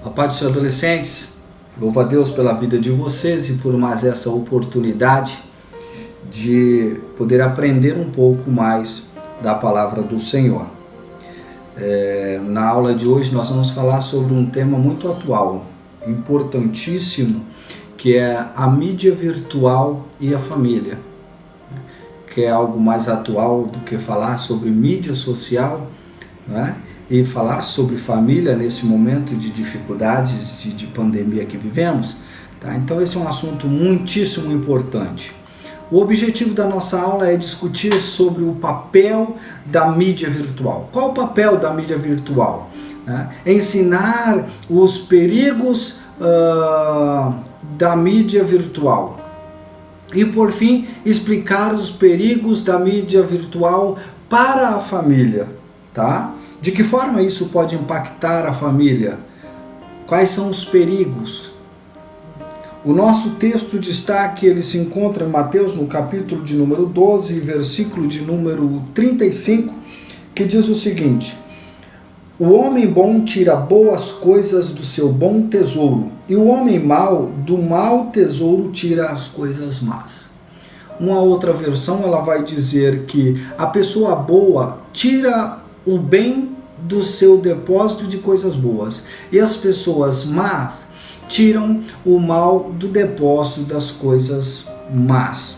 A paz dos seus adolescentes, louvo a Deus pela vida de vocês e por mais essa oportunidade de poder aprender um pouco mais da palavra do Senhor. Na aula de hoje nós vamos falar sobre um tema muito atual, importantíssimo, que é a mídia virtual e a família, que é algo mais atual do que falar sobre mídia social, né? E falar sobre família nesse momento de dificuldades de pandemia que vivemos, tá? Então esse é um assunto muitíssimo importante. O objetivo da nossa aula é discutir sobre o papel da mídia virtual. Qual o papel da mídia virtual? Ensinar os perigos da mídia virtual. E por fim, explicar os perigos da mídia virtual para a família, tá? De que forma isso pode impactar a família? Quais são os perigos? O nosso texto de destaque, ele se encontra em Mateus, no capítulo de número 12, versículo de número 35, que diz o seguinte: o homem bom tira boas coisas do seu bom tesouro, e o homem mau, do mau tesouro, tira as coisas más. Uma outra versão, ela vai dizer que a pessoa boa tira o bem do seu depósito de coisas boas, e as pessoas más tiram o mal do depósito das coisas más.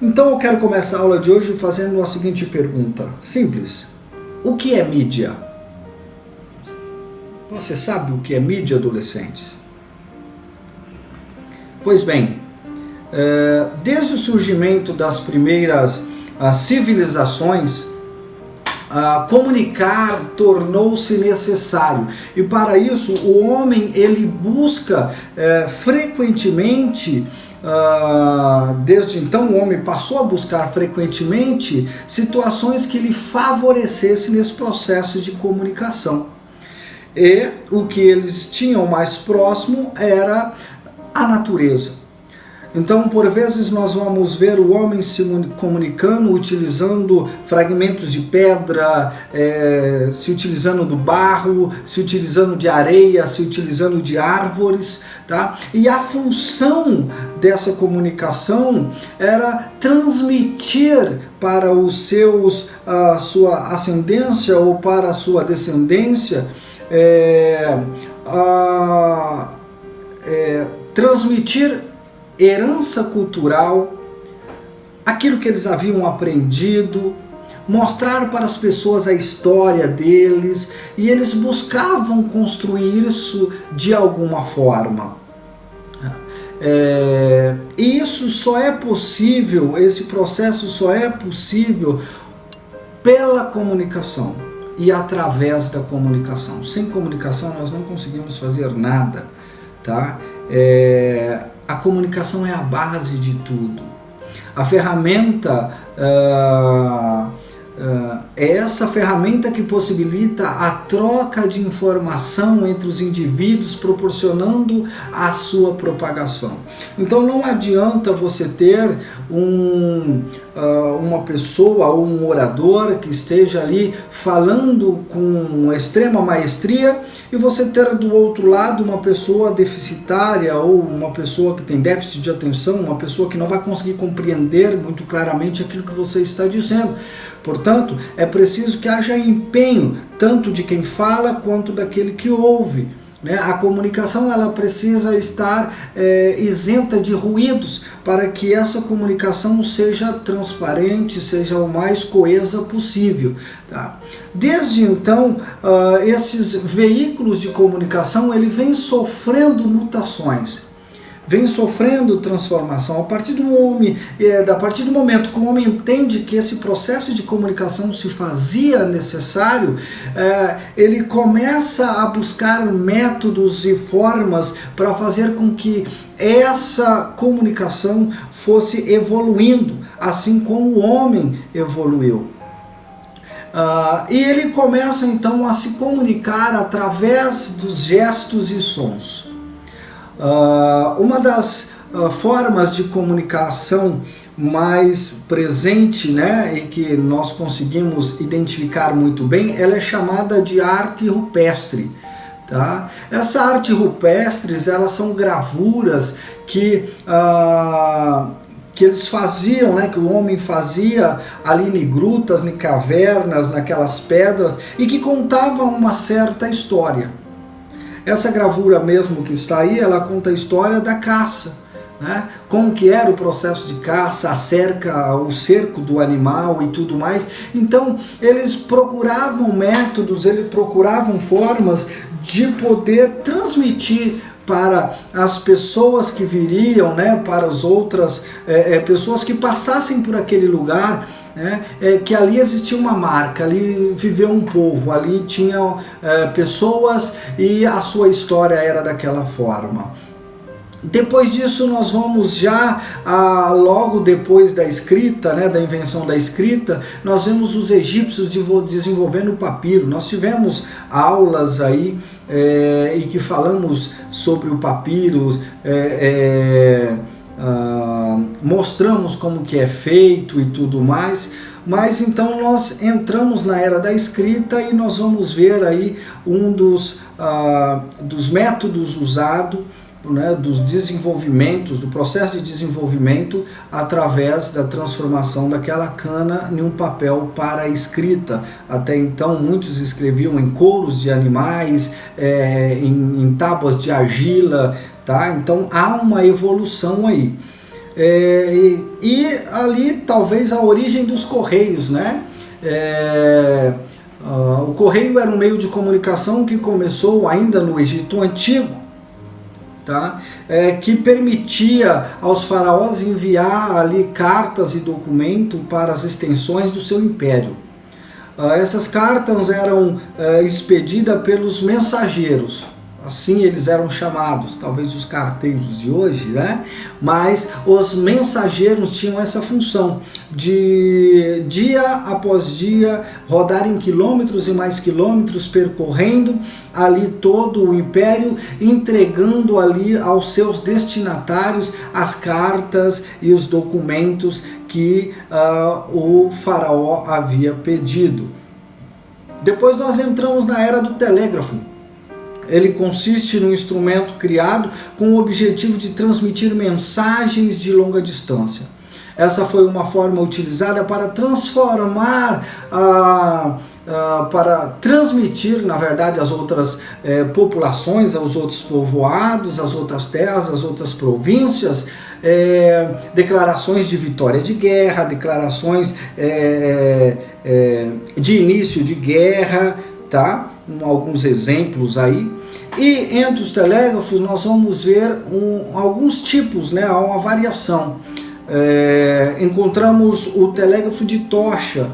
Então eu quero começar a aula de hoje fazendo a seguinte pergunta, simples: o que é mídia? Você sabe o que é mídia, adolescentes? Pois bem, desde o surgimento das primeiras civilizações, comunicar tornou-se necessário, e para isso o homem ele busca frequentemente, desde então o homem passou a buscar frequentemente situações que lhe favorecessem nesse processo de comunicação, e o que eles tinham mais próximo era a natureza. Então, por vezes, nós vamos ver o homem se comunicando utilizando fragmentos de pedra, se utilizando do barro, se utilizando de areia, se utilizando de árvores, tá? E a função dessa comunicação era transmitir para os seus, sua ascendência ou para a sua descendência, transmitir herança cultural, aquilo que eles haviam aprendido, mostrar para as pessoas a história deles, e eles buscavam construir isso de alguma forma. E isso só é possível, esse processo só é possível pela comunicação e através da comunicação. Sem comunicação nós não conseguimos fazer nada, tá? A comunicação é a base de tudo. A ferramenta é essa ferramenta que possibilita a troca de informação entre os indivíduos, proporcionando a sua propagação. Então não adianta você ter uma pessoa ou um orador que esteja ali falando com extrema maestria e você ter do outro lado uma pessoa deficitária ou uma pessoa que tem déficit de atenção, uma pessoa que não vai conseguir compreender muito claramente aquilo que você está dizendo. Portanto, é preciso que haja empenho tanto de quem fala quanto daquele que ouve. A comunicação ela precisa estar isenta de ruídos para que essa comunicação seja transparente, seja o mais coesa possível, tá? Desde então, esses veículos de comunicação ele vem sofrendo mutações, vem sofrendo transformação. A partir do momento que o homem entende que esse processo de comunicação se fazia necessário, ele começa a buscar métodos e formas para fazer com que essa comunicação fosse evoluindo, assim como o homem evoluiu. E ele começa então a se comunicar através dos gestos e sons. Uma das formas de comunicação mais presente, e que nós conseguimos identificar muito bem, ela é chamada de arte rupestre, Tá? Essa arte rupestres, elas são gravuras que eles faziam, né, que o homem fazia ali em grutas, em cavernas, naquelas pedras, e que contavam uma certa história. Essa gravura mesmo que está aí, ela conta a história da caça, né? Como que era o processo de caça, o cerco do animal e tudo mais. Então eles procuravam métodos, eles procuravam formas de poder transmitir para as pessoas que viriam, né, para as outras pessoas que passassem por aquele lugar, né, que ali existia uma marca, ali viveu um povo, ali tinham pessoas e a sua história era daquela forma. Depois disso nós vamos já, logo depois da escrita, né, da invenção da escrita, nós vemos os egípcios desenvolvendo o papiro. Nós tivemos aulas aí e que falamos sobre o papiro, mostramos como que é feito e tudo mais. Mas então nós entramos na era da escrita e nós vamos ver aí um dos métodos usados, né, dos desenvolvimentos, do processo de desenvolvimento através da transformação daquela cana em um papel para a escrita. Até então muitos escreviam em couros de animais, em tábuas de argila, tá? Então há uma evolução aí. E ali talvez a origem dos correios, né? O correio era um meio de comunicação que começou ainda no Egito Antigo, tá? Que permitia aos faraós enviar ali cartas e documentos para as extensões do seu império. Essas cartas eram expedidas pelos mensageiros, assim eles eram chamados, talvez os carteiros de hoje, né? Mas os mensageiros tinham essa função de dia após dia rodarem quilômetros e mais quilômetros, percorrendo ali todo o império, entregando ali aos seus destinatários as cartas e os documentos que o faraó havia pedido. Depois nós entramos na era do telégrafo. Ele consiste num instrumento criado com o objetivo de transmitir mensagens de longa distância. Essa foi uma forma utilizada para transformar, para transmitir, na verdade, às outras populações, aos outros povoados, às outras terras, às outras províncias, declarações de vitória de guerra, declarações de início de guerra, tá? Alguns exemplos aí. E entre os telégrafos nós vamos ver alguns tipos, né? Há uma variação. Encontramos o telégrafo de tocha,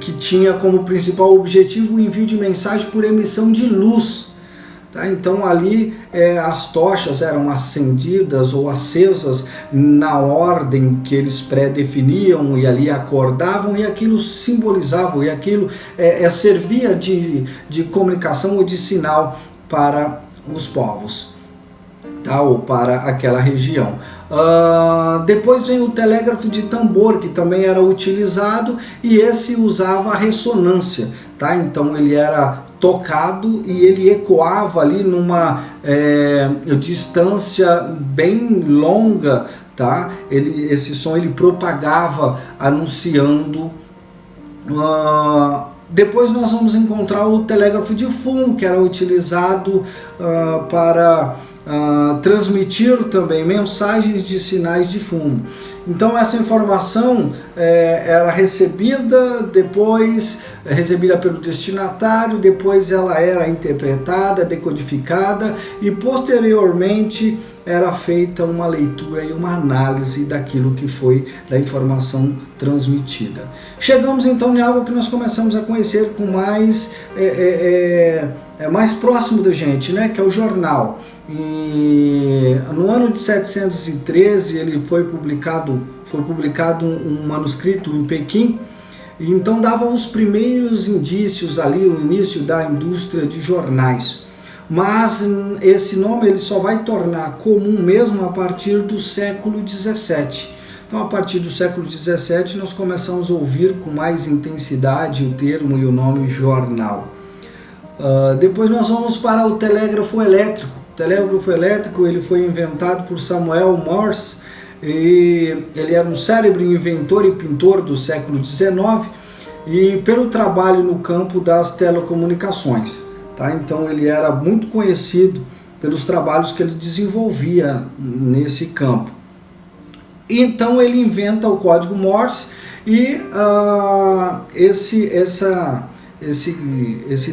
que tinha como principal objetivo o envio de mensagem por emissão de luz. Tá? Então ali as tochas eram acendidas ou acesas na ordem que eles pré-definiam e ali acordavam, e aquilo simbolizava, e aquilo servia de comunicação ou de sinal para os povos, tá? Ou para aquela região. Depois vem o telégrafo de tambor, que também era utilizado, e esse usava a ressonância, tá? Então ele era tocado e ele ecoava ali numa distância bem longa, tá? Esse som ele propagava anunciando. Depois nós vamos encontrar o telégrafo de fumo, que era utilizado para transmitir também mensagens de sinais de fumo. Então essa informação era recebida pelo destinatário, depois ela era interpretada, decodificada e posteriormente era feita uma leitura e uma análise daquilo que foi da informação transmitida. Chegamos então em algo que nós começamos a conhecer com mais próximo da gente, né? Que é o jornal. E no ano de 713 ele foi publicado um manuscrito em Pequim, e então dava os primeiros indícios ali, o início da indústria de jornais. Mas esse nome ele só vai tornar comum mesmo a partir do século XVII. Então, a partir do século XVII, nós começamos a ouvir com mais intensidade o termo e o nome jornal. Depois nós vamos para o telégrafo elétrico. O telégrafo elétrico ele foi inventado por Samuel Morse, e ele era um cérebro inventor e pintor do século XIX, e pelo trabalho no campo das telecomunicações. Tá? Então ele era muito conhecido pelos trabalhos que ele desenvolvia nesse campo. Então ele inventa o código Morse, e esse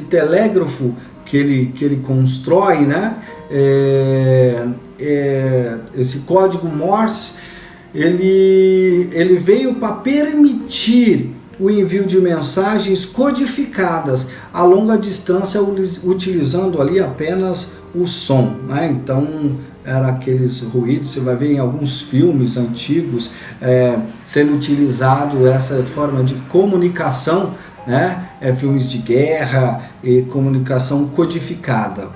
telégrafo que ele constrói, né? Esse código Morse, ele veio para permitir o envio de mensagens codificadas a longa distância, utilizando ali apenas o som, né? Então era aqueles ruídos, você vai ver em alguns filmes antigos sendo utilizado essa forma de comunicação, né? Filmes de guerra e comunicação codificada.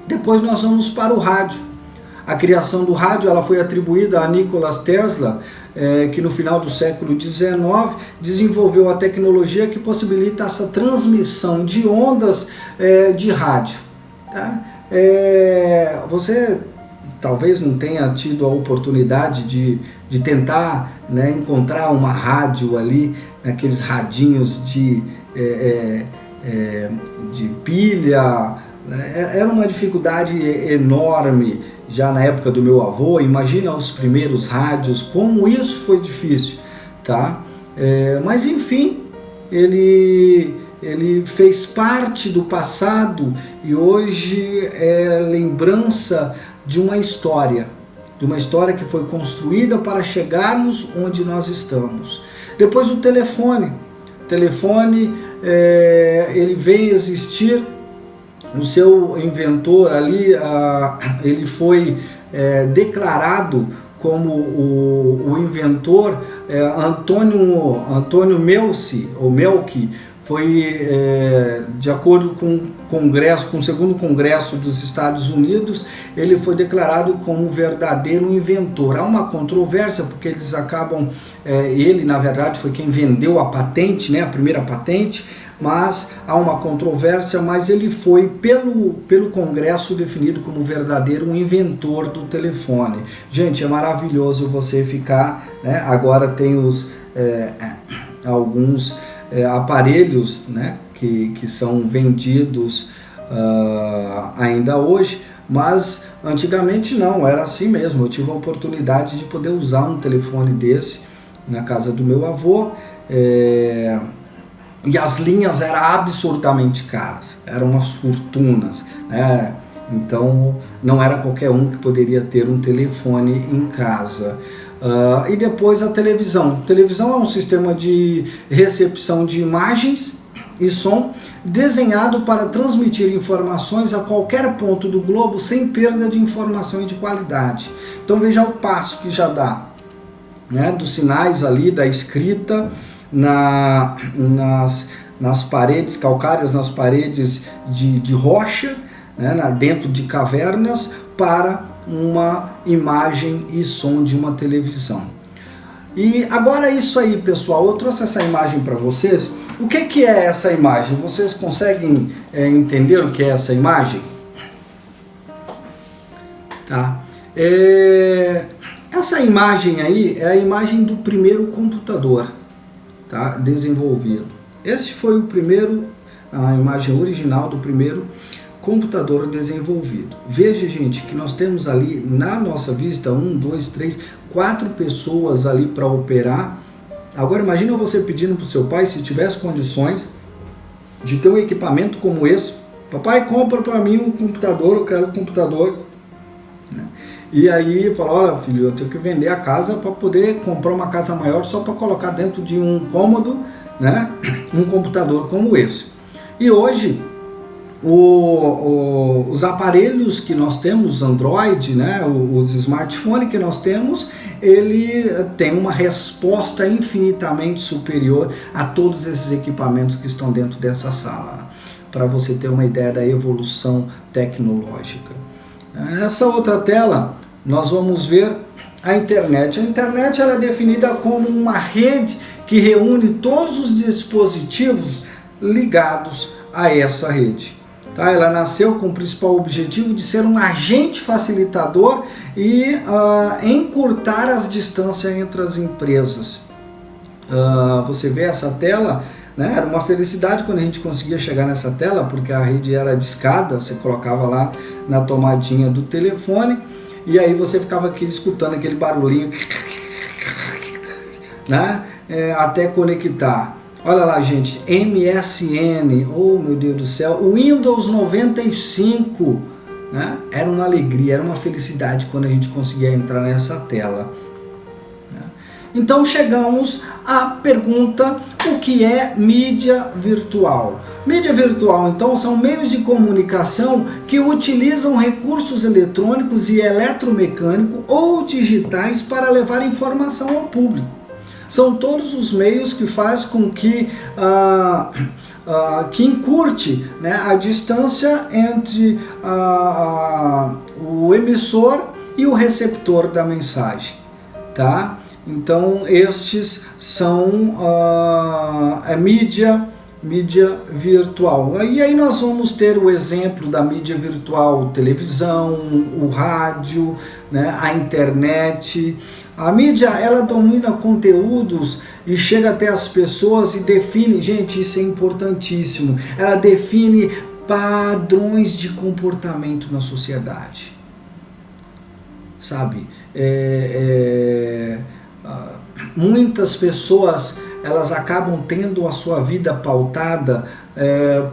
Depois nós vamos para o rádio. A criação do rádio ela foi atribuída a Nikola Tesla, que no final do século XIX desenvolveu a tecnologia que possibilita essa transmissão de ondas de rádio. Tá? Você talvez não tenha tido a oportunidade de tentar, né, encontrar uma rádio ali, aqueles radinhos de pilha. Era uma dificuldade enorme já na época do meu avô. Imagina os primeiros rádios, como isso foi difícil, tá? Mas enfim, ele fez parte do passado e hoje é lembrança de uma história que foi construída para chegarmos onde nós estamos. Depois o telefone. Ele veio existir. O seu inventor ali, ele foi declarado como o inventor Antônio Melchi, foi de acordo com o segundo congresso dos Estados Unidos, ele foi declarado como o verdadeiro inventor. Há uma controvérsia porque eles acabam, ele na verdade foi quem vendeu a patente, né, a primeira patente, mas há uma controvérsia, mas ele foi pelo Congresso definido como o verdadeiro inventor do telefone. Gente, é maravilhoso você ficar, né? Agora tem alguns aparelhos, né, que são vendidos ainda hoje, mas antigamente não, era assim mesmo. Eu tive a oportunidade de poder usar um telefone desse na casa do meu avô, e as linhas eram absurdamente caras, eram umas fortunas, né? Então não era qualquer um que poderia ter um telefone em casa. E depois a televisão. A televisão é um sistema de recepção de imagens e som desenhado para transmitir informações a qualquer ponto do globo sem perda de informação e de qualidade. Então veja o passo que já dá, né, dos sinais ali, da escrita nas paredes calcárias, nas paredes de rocha, né, dentro de cavernas, para uma imagem e som de uma televisão. E agora isso aí, pessoal, eu trouxe essa imagem para vocês. O que é essa imagem? Vocês conseguem entender o que é essa imagem? Tá? Essa imagem aí é a imagem do primeiro computador, tá, desenvolvido. Este foi a imagem original do primeiro computador desenvolvido. Veja, gente, que nós temos ali na nossa vista 1, 2, 3, 4 pessoas ali para operar. Agora imagina você pedindo para o seu pai, se tivesse condições de ter um equipamento como esse: papai, compra para mim um computador, eu quero um computador. E aí fala: olha, filho, eu tenho que vender a casa para poder comprar uma casa maior só para colocar dentro de um cômodo, né, um computador como esse. E hoje os aparelhos que nós temos, Android, né, os smartphones que nós temos, ele tem uma resposta infinitamente superior a todos esses equipamentos que estão dentro dessa sala, para você ter uma ideia da evolução tecnológica. Nessa outra tela nós vamos ver a internet. A internet ela é definida como uma rede que reúne todos os dispositivos ligados a essa rede. Tá? Ela nasceu com o principal objetivo de ser um agente facilitador e encurtar as distâncias entre as empresas. Você vê essa tela, né? Era uma felicidade quando a gente conseguia chegar nessa tela, porque a rede era discada, você colocava lá na tomadinha do telefone e aí você ficava aqui escutando aquele barulhinho, né? Até conectar. Olha lá, gente, MSN, oh meu Deus do céu, o Windows 95, né? Era uma alegria, era uma felicidade quando a gente conseguia entrar nessa tela. Então chegamos à pergunta: o que é mídia virtual? Mídia virtual, então, são meios de comunicação que utilizam recursos eletrônicos e eletromecânicos ou digitais para levar informação ao público. São todos os meios que faz com que encurte, né, a distância entre o emissor e o receptor da mensagem, tá? Então estes são a mídia virtual. E aí nós vamos ter o exemplo da mídia virtual: televisão, o rádio, né, a internet. A mídia, ela domina conteúdos e chega até as pessoas e define, gente, isso é importantíssimo, ela define padrões de comportamento na sociedade, sabe? Muitas pessoas, elas acabam tendo a sua vida pautada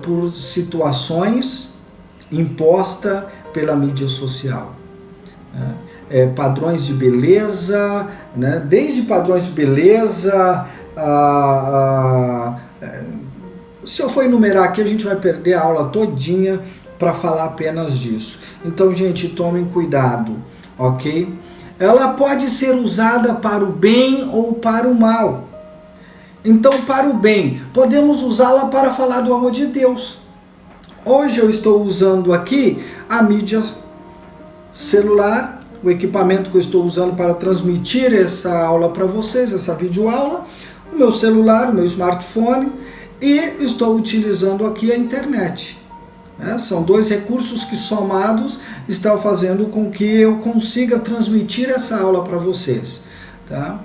por situações impostas pela mídia social, né? Padrões de beleza, né? Desde padrões de beleza, se eu for enumerar aqui a gente vai perder a aula todinha para falar apenas disso. Então, gente, tomem cuidado, ok? Ela pode ser usada para o bem ou para o mal. Então, para o bem, podemos usá-la para falar do amor de Deus. Hoje eu estou usando aqui a mídia celular, o equipamento que eu estou usando para transmitir essa aula para vocês, essa videoaula, o meu celular, o meu smartphone, e estou utilizando aqui a internet. São dois recursos que somados estão fazendo com que eu consiga transmitir essa aula para vocês. Tá?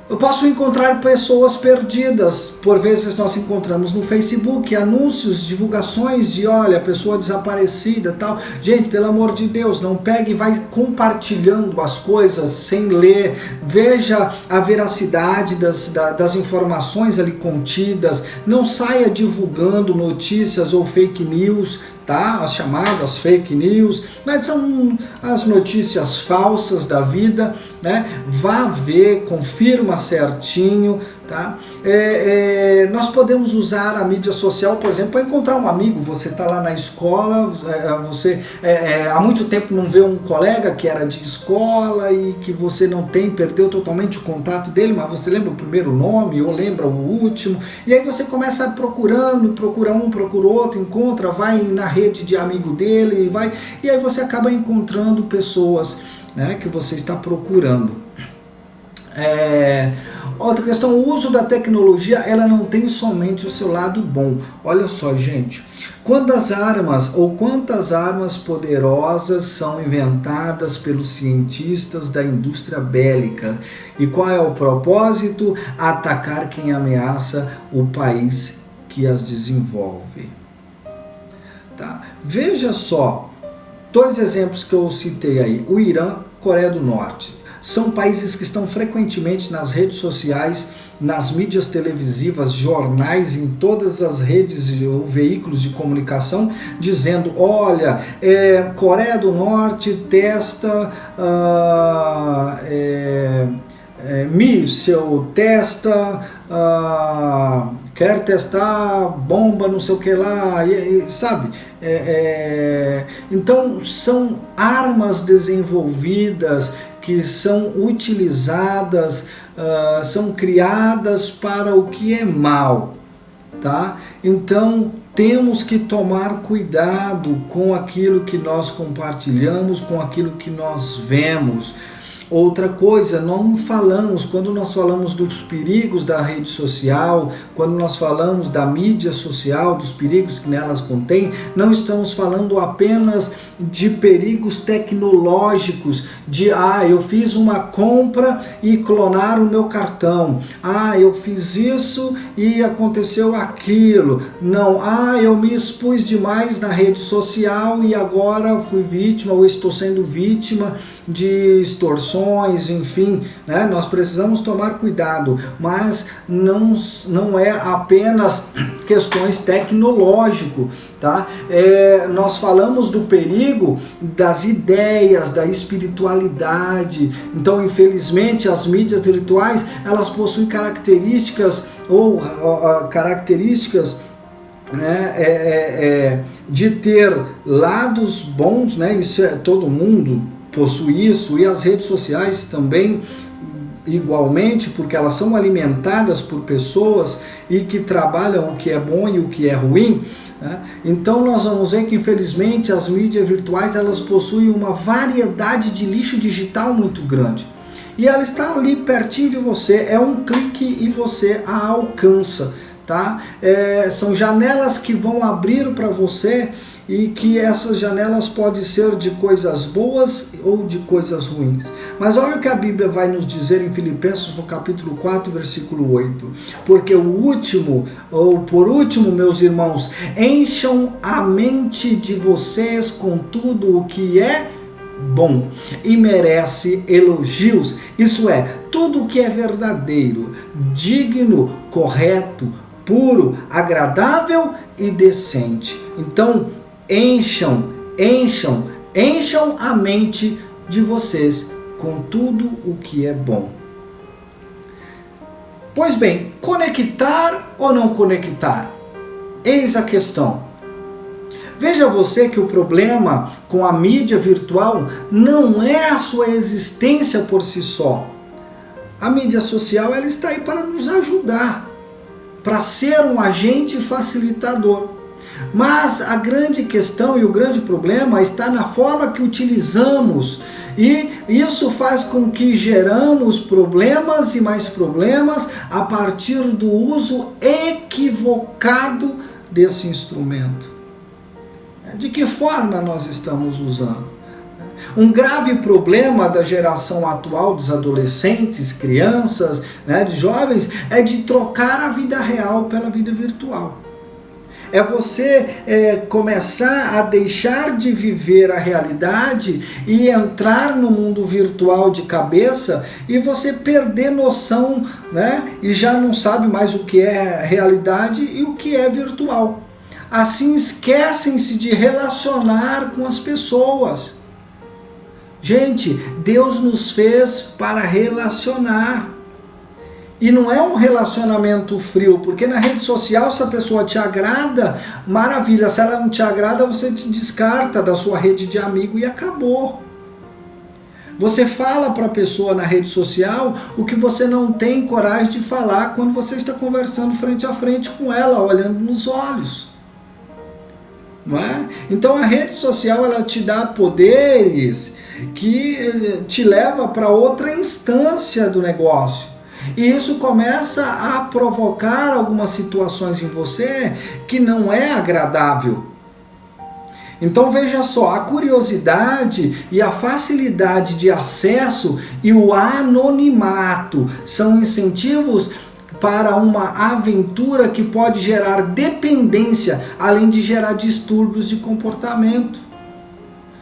Eu posso encontrar pessoas perdidas. Por vezes nós encontramos no Facebook anúncios, divulgações de, olha, pessoa desaparecida, tal. Gente, pelo amor de Deus, não pegue e vai compartilhando as coisas sem ler. Veja a veracidade das informações ali contidas. Não saia divulgando notícias ou fake news, tá? As chamadas fake news, mas são as notícias falsas da vida, né? Vá ver, confirma certinho, tá? Nós podemos usar a mídia social, por exemplo, para encontrar um amigo. Você está lá na escola, você há muito tempo não vê um colega que era de escola e que você não tem, perdeu totalmente o contato dele, mas você lembra o primeiro nome ou lembra o último, e aí você começa procurando, procura um, procura outro, encontra, vai na rede de amigo dele, e aí você acaba encontrando pessoas, né, que você está procurando. Outra questão: o uso da tecnologia, ela não tem somente o seu lado bom. Olha só, gente, quantas armas poderosas são inventadas pelos cientistas da indústria bélica, e qual é o propósito? Atacar quem ameaça o país que as desenvolve. Tá? Veja só, dois exemplos que eu citei aí: o Irã, Coreia do Norte. São países que estão frequentemente nas redes sociais, nas mídias televisivas, jornais, em todas as redes ou veículos de comunicação, dizendo: olha, Coreia do Norte testa míssil, testa, quer testar bomba, não sei o que lá, sabe? Então são armas desenvolvidas que são utilizadas, são criadas para o que é mal, tá? Então temos que tomar cuidado com aquilo que nós compartilhamos, com aquilo que nós vemos. Outra coisa, não falamos, quando nós falamos dos perigos da rede social, quando nós falamos da mídia social, dos perigos que nelas contém, não estamos falando apenas de perigos tecnológicos, de eu fiz uma compra e clonaram o meu cartão, eu fiz isso e aconteceu aquilo, não, eu me expus demais na rede social e agora fui vítima ou estou sendo vítima de extorsões, enfim, né? Nós precisamos tomar cuidado, mas não é apenas questões tecnológicas, tá? Nós falamos do perigo das ideias, da espiritualidade. Então, infelizmente, as mídias virtuais, elas possuem características né, de ter lados bons, né? Isso todo mundo possui isso, e as redes sociais também igualmente, porque elas são alimentadas por pessoas e que trabalham o que é bom e o que é ruim, né? Então nós vamos ver que infelizmente as mídias virtuais, elas possuem uma variedade de lixo digital muito grande. E ela está ali pertinho de você, é um clique e você a alcança, tá? São janelas que vão abrir para você, e que essas janelas podem ser de coisas boas ou de coisas ruins. Mas olha o que a Bíblia vai nos dizer em Filipenses, no capítulo 4, versículo 8. Porque por último, meus irmãos, encham a mente de vocês com tudo o que é bom e merece elogios. Isso é, tudo o que é verdadeiro, digno, correto, puro, agradável e decente. Então, encham a mente de vocês com tudo o que é bom. Pois bem, conectar ou não conectar? Eis a questão. Veja você que o problema com a mídia virtual não é a sua existência por si só. A mídia social, ela está aí para nos ajudar, para ser um agente facilitador. Mas a grande questão e o grande problema está na forma que utilizamos, e isso faz com que geramos problemas e mais problemas a partir do uso equivocado desse instrumento. De que forma nós estamos usando? Um grave problema da geração atual, dos adolescentes, crianças, né, de jovens, é de trocar a vida real pela vida virtual. É você começar a deixar de viver a realidade e entrar no mundo virtual de cabeça, e você perder noção, né? E já não sabe mais o que é realidade e o que é virtual. Assim esquecem-se de relacionar com as pessoas. Gente, Deus nos fez para relacionar. E não é um relacionamento frio, porque na rede social, se a pessoa te agrada, maravilha. Se ela não te agrada, você te descarta da sua rede de amigo e acabou. Você fala para a pessoa na rede social o que você não tem coragem de falar quando você está conversando frente a frente com ela, olhando nos olhos. Não é? Então a rede social, ela te dá poderes que te leva para outra instância do negócio. E isso começa a provocar algumas situações em você que não é agradável. Então veja só, a curiosidade e a facilidade de acesso e o anonimato são incentivos para uma aventura que pode gerar dependência, além de gerar distúrbios de comportamento.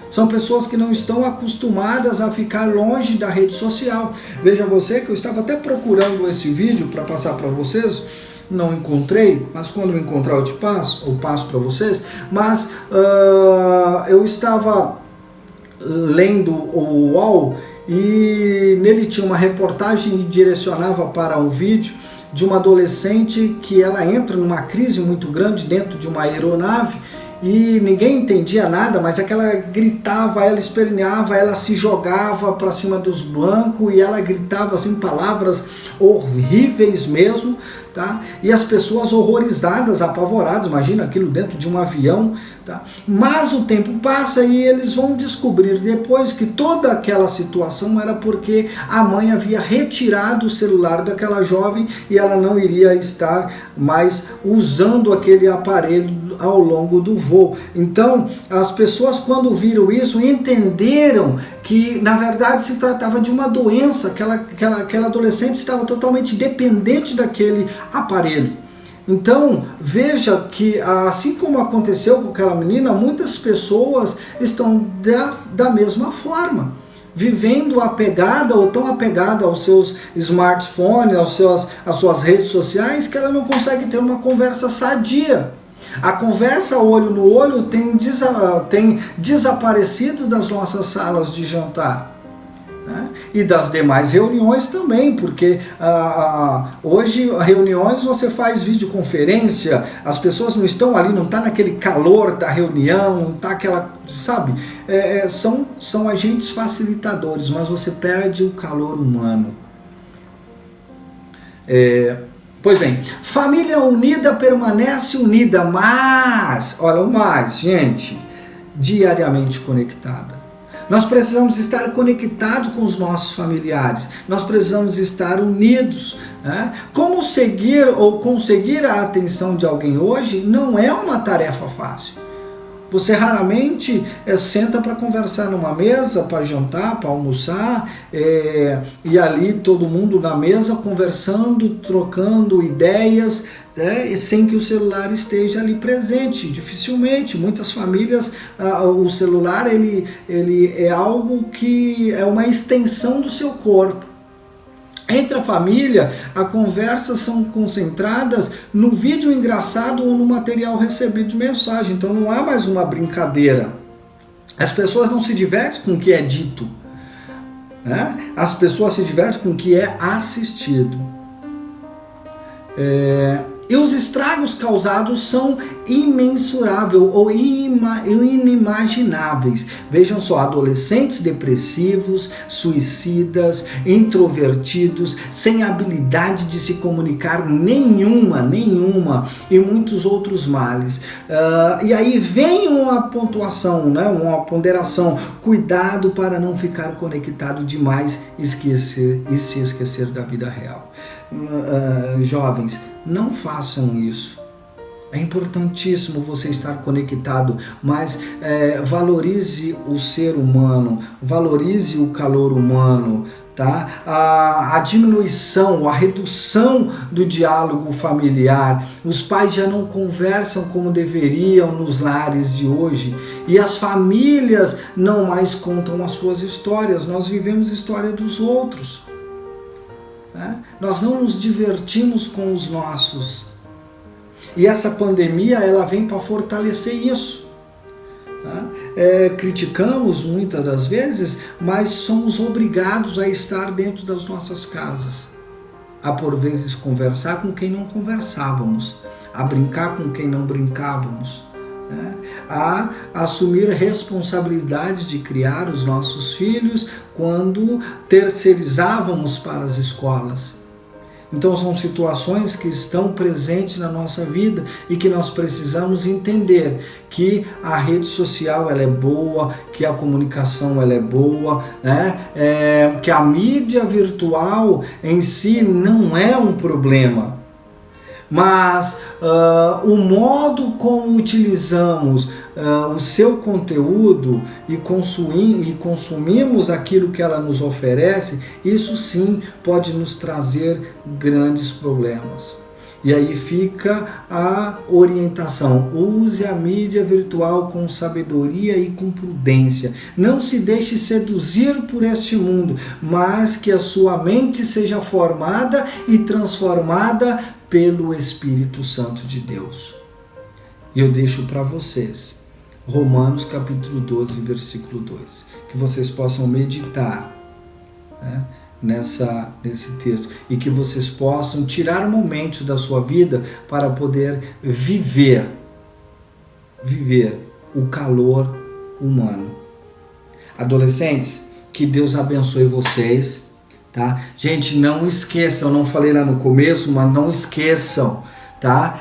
São pessoas que não estão acostumadas a ficar longe da rede social. Veja você que eu estava até procurando esse vídeo para passar para vocês, não encontrei, mas quando eu encontrar eu passo para vocês. Mas eu estava lendo o UOL e nele tinha uma reportagem e direcionava para um vídeo de uma adolescente que ela entra numa crise muito grande dentro de uma aeronave. E ninguém entendia nada, mas é que ela gritava, ela esperneava, ela se jogava para cima dos bancos e ela gritava assim palavras horríveis mesmo, tá? E as pessoas horrorizadas, apavoradas, imagina aquilo dentro de um avião, tá? Mas o tempo passa e eles vão descobrir depois que toda aquela situação era porque a mãe havia retirado o celular daquela jovem e ela não iria estar mais usando aquele aparelho ao longo do voo. Então, as pessoas, quando viram isso, entenderam que na verdade se tratava de uma doença, aquela adolescente estava totalmente dependente daquele aparelho. Então, veja que assim como aconteceu com aquela menina, muitas pessoas estão da mesma forma, vivendo apegada ou tão apegada aos seus smartphones, às suas redes sociais, que ela não consegue ter uma conversa sadia. A conversa olho no olho tem desaparecido das nossas salas de jantar, né? E das demais reuniões também, porque hoje reuniões você faz videoconferência, as pessoas não estão ali, não está naquele calor da reunião, não está aquela, sabe? São agentes facilitadores, mas você perde o calor humano. Pois bem, família unida permanece unida, mas, olha o mais, gente, diariamente conectada. Nós precisamos estar conectados com os nossos familiares, nós precisamos estar unidos, né? Como seguir ou conseguir a atenção de alguém hoje não é uma tarefa fácil. Você raramente senta para conversar numa mesa, para jantar, para almoçar, e ali todo mundo na mesa conversando, trocando ideias, sem que o celular esteja ali presente. Dificilmente, muitas famílias, o celular ele é algo que é uma extensão do seu corpo. Entre a família, as conversas são concentradas no vídeo engraçado ou no material recebido de mensagem. Então não há mais uma brincadeira. As pessoas não se divertem com o que é dito, né? As pessoas se divertem com o que é assistido. E os estragos causados são imensuráveis ou inimagináveis. Vejam só, adolescentes depressivos, suicidas, introvertidos, sem habilidade de se comunicar nenhuma, e muitos outros males. E aí vem uma pontuação, né, uma ponderação, cuidado para não ficar conectado demais e se esquecer da vida real. Jovens, não façam isso. É importantíssimo você estar conectado, mas valorize o ser humano, valorize o calor humano, tá? A diminuição, a redução do diálogo familiar. Os pais já não conversam como deveriam nos lares de hoje e as famílias não mais contam as suas histórias. Nós vivemos a história dos outros. Nós não nos divertimos com os nossos. E essa pandemia ela vem para fortalecer isso. Criticamos muitas das vezes, mas somos obrigados a estar dentro das nossas casas. A por vezes conversar com quem não conversávamos, a brincar com quem não brincávamos, a assumir responsabilidade de criar os nossos filhos quando terceirizávamos para as escolas. Então são situações que estão presentes na nossa vida e que nós precisamos entender que a rede social ela é boa, que a comunicação ela é boa, que a mídia virtual em si não é um problema. Mas o modo como utilizamos o seu conteúdo e consumimos aquilo que ela nos oferece, isso sim pode nos trazer grandes problemas. E aí fica a orientação: use a mídia virtual com sabedoria e com prudência. Não se deixe seduzir por este mundo, mas que a sua mente seja formada e transformada pelo Espírito Santo de Deus. E eu deixo para vocês Romanos capítulo 12, versículo 2, que vocês possam meditar, nesse texto e que vocês possam tirar momentos da sua vida para poder viver o calor humano. Adolescentes, que Deus abençoe vocês, tá? Gente, não esqueçam, eu não falei lá no começo, mas não esqueçam, tá?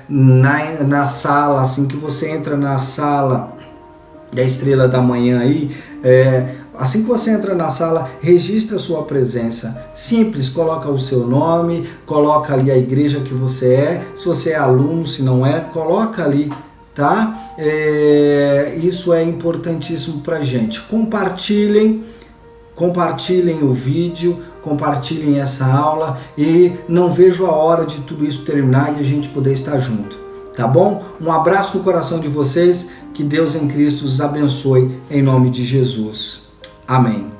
Na sala, assim que você entra na sala da Estrela da Manhã aí, assim que você entra na sala, registra a sua presença. Simples, coloca o seu nome, coloca ali a igreja que você é, se você é aluno, se não é, coloca ali, tá? Isso é importantíssimo pra gente. Compartilhem o vídeo, compartilhem essa aula e não vejo a hora de tudo isso terminar e a gente poder estar junto, tá bom? Um abraço no coração de vocês, que Deus em Cristo os abençoe em nome de Jesus. Amém.